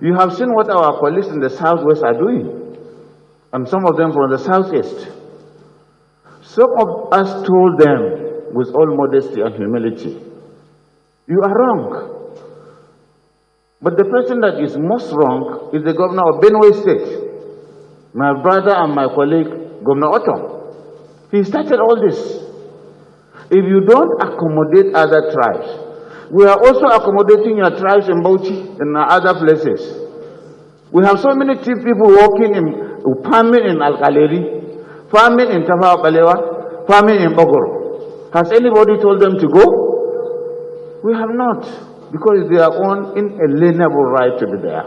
You have seen what our colleagues in the southwest are doing, and some of them from the southeast. Some of us told them with all modesty and humility, you are wrong. But the person that is most wrong is the governor of Benue State, my brother and my colleague, Governor Otto. He started all this. If you don't accommodate other tribes, we are also accommodating your tribes in Bauchi and other places. We have so many people working in farming in Al-Kaleri, farming in Tafawa Balewa, farming in Bogoro. Has anybody told them to go? We have not, because they are on inalienable right to be there.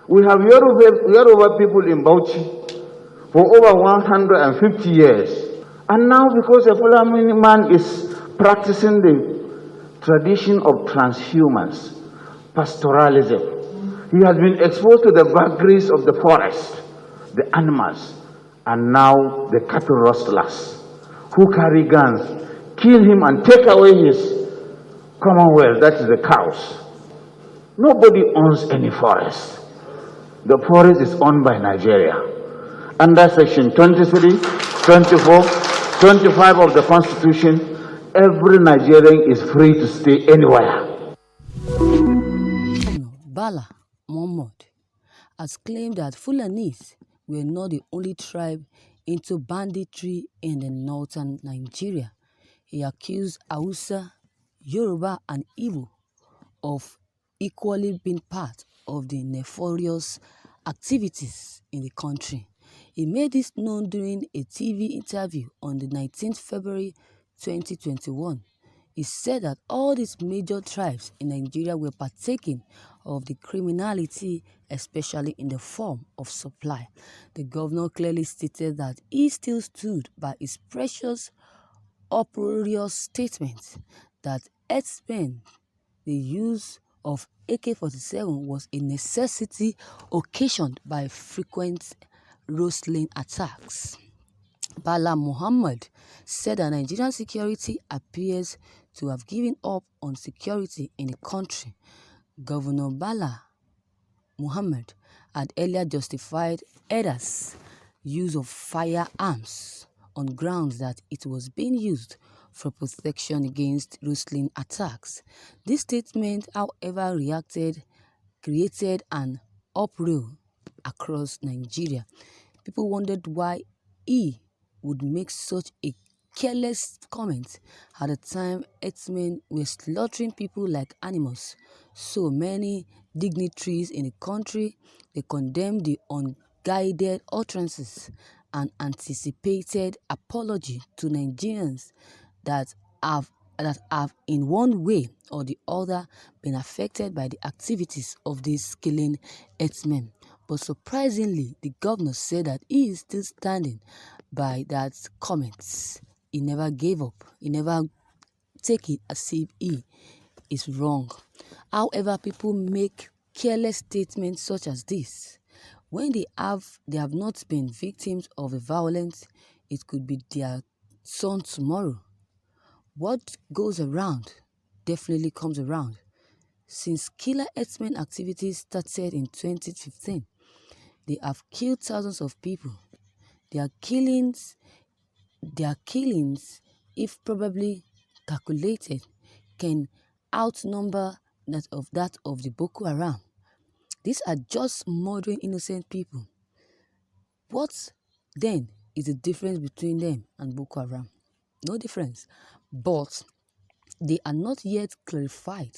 We have Yoruba people in Bauchi for over 150 years. And now, because a Fulani man is practicing the tradition of transhumance, pastoralism, he has been exposed to the vagaries of the forest, the animals, and now the cattle rustlers who carry guns, kill him and take away his commonwealth, that is the cows. Nobody owns any forest. The forest is owned by Nigeria. Under section 23, 24, 25 of the Constitution, every Nigerian is free to stay anywhere. Bala Mohammed has claimed that Fulanis were not the only tribe into banditry in the northern Nigeria. He accused Hausa, Yoruba and Igbo of equally being part of the nefarious activities in the country. He made this known during a TV interview on the 19th February 2021. He said that all these major tribes in Nigeria were partaking of the criminality, especially in the form of supply. The governor clearly stated that he still stood by his precious, uproarious statement that herdsmen, the use of AK-47 was a necessity occasioned by frequent rustling attacks. Bala Mohammed said that Nigerian security appears to have given up on security in the country. Governor Bala Mohammed had earlier justified Herd's use of firearms on grounds that it was being used for protection against rustling attacks. This statement, however, created an uproar across Nigeria. People wondered why he would make such a careless comment at a time herdsmen were slaughtering people like animals. So many dignitaries in the country, they condemned the unguided utterances and anticipated apology to Nigerians that have in one way or the other been affected by the activities of these killing herdsmen. But surprisingly, the governor said that he is still standing by that comments. He never gave up. He never take it as if he is wrong. However, people make careless statements such as this. When they have not been victims of a violence, it could be their son tomorrow. What goes around definitely comes around. Since killer herdsmen activities started in 2015, they have killed thousands of people. Their killings, if probably calculated, can outnumber that of the Boko Haram. These are just murdering innocent people. What then is the difference between them and Boko Haram? No difference. But they are not yet clarified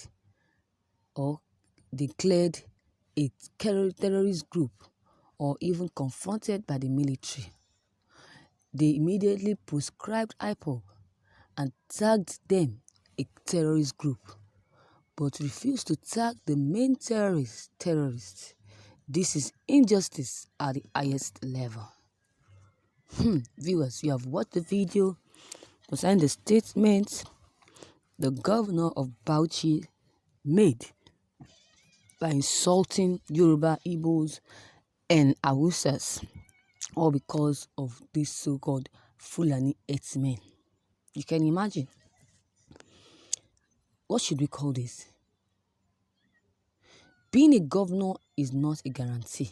or declared a terrorist group or even confronted by the military. They immediately proscribed IPOB and tagged them a terrorist group, but refused to tag the main terrorists. This is injustice at the highest level. Viewers, you have watched the video concerning the statement the governor of Bauchi made by insulting Yoruba, Igbos, and Hausas, all because of these so-called Fulani herdsmen. You can imagine. What should we call this? being a governor is not a guarantee.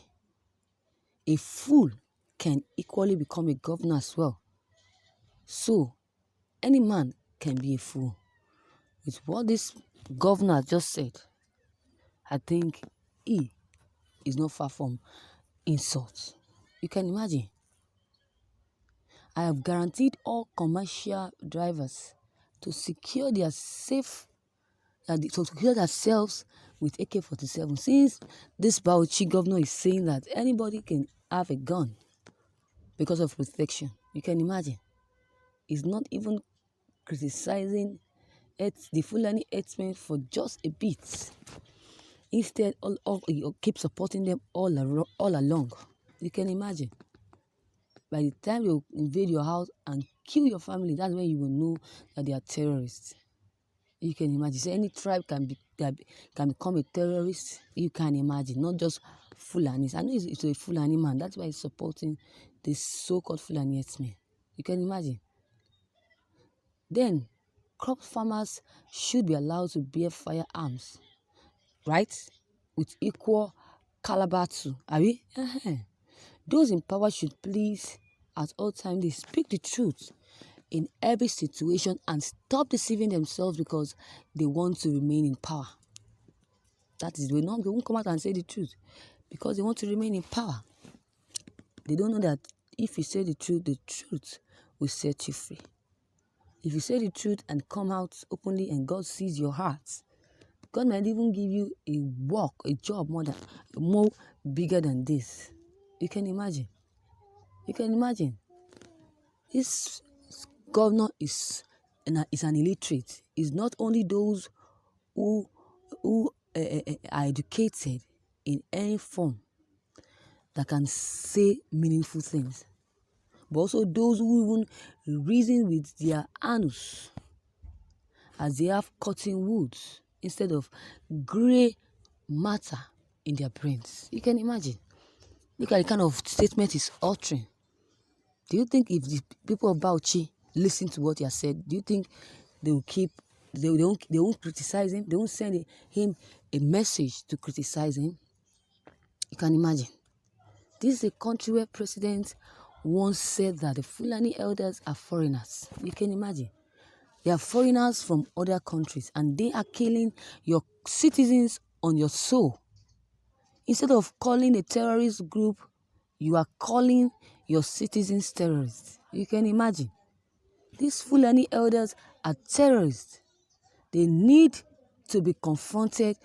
A fool can equally become a governor as well. So, any man can be a fool. With what this governor just said, I think he is not far from insult. You can imagine. I have guaranteed all commercial drivers to secure their to secure themselves with AK-47. Since this Bauchi governor is saying that anybody can have a gun because of protection, you can imagine. He's not even criticizing the Fulani herdsmen for just a bit. Instead, he keep supporting them all along. You can imagine. By the time they invade your house and kill your family, that's when you will know that they are terrorists. You can imagine. So any tribe can become a terrorist. You can imagine. Not just Fulanis. I know it's a Fulani man. That's why he's supporting this so-called Fulani herdsmen. You can imagine. Then, crop farmers should be allowed to bear firearms, right? With equal caliber too. Are we? Those in power should please, at all times, they speak the truth in every situation and stop deceiving themselves because they want to remain in power. That is, they won't come out and say the truth because they want to remain in power. They don't know that if you say the truth will set you free. If you say the truth and come out openly and God sees your heart, God might even give you a job more bigger than this. You can imagine. You can imagine. This governor is an illiterate. It's not only those who are educated in any form that can say meaningful things, but also those who even reason with their anus as they have cotton woods instead of grey matter in their brains. You can imagine. Look at the kind of statement he's uttering. Do you think if the people of Bauchi listen to what he has said, do you think they will they won't criticize him? They won't send him a message to criticize him? You can imagine. This is a country where president once said that the Fulani elders are foreigners. You can imagine. They are foreigners from other countries and they are killing your citizens on your soul. Instead of calling a terrorist group, you are calling your citizens terrorists. You can imagine. These Fulani elders are terrorists. They need to be confronted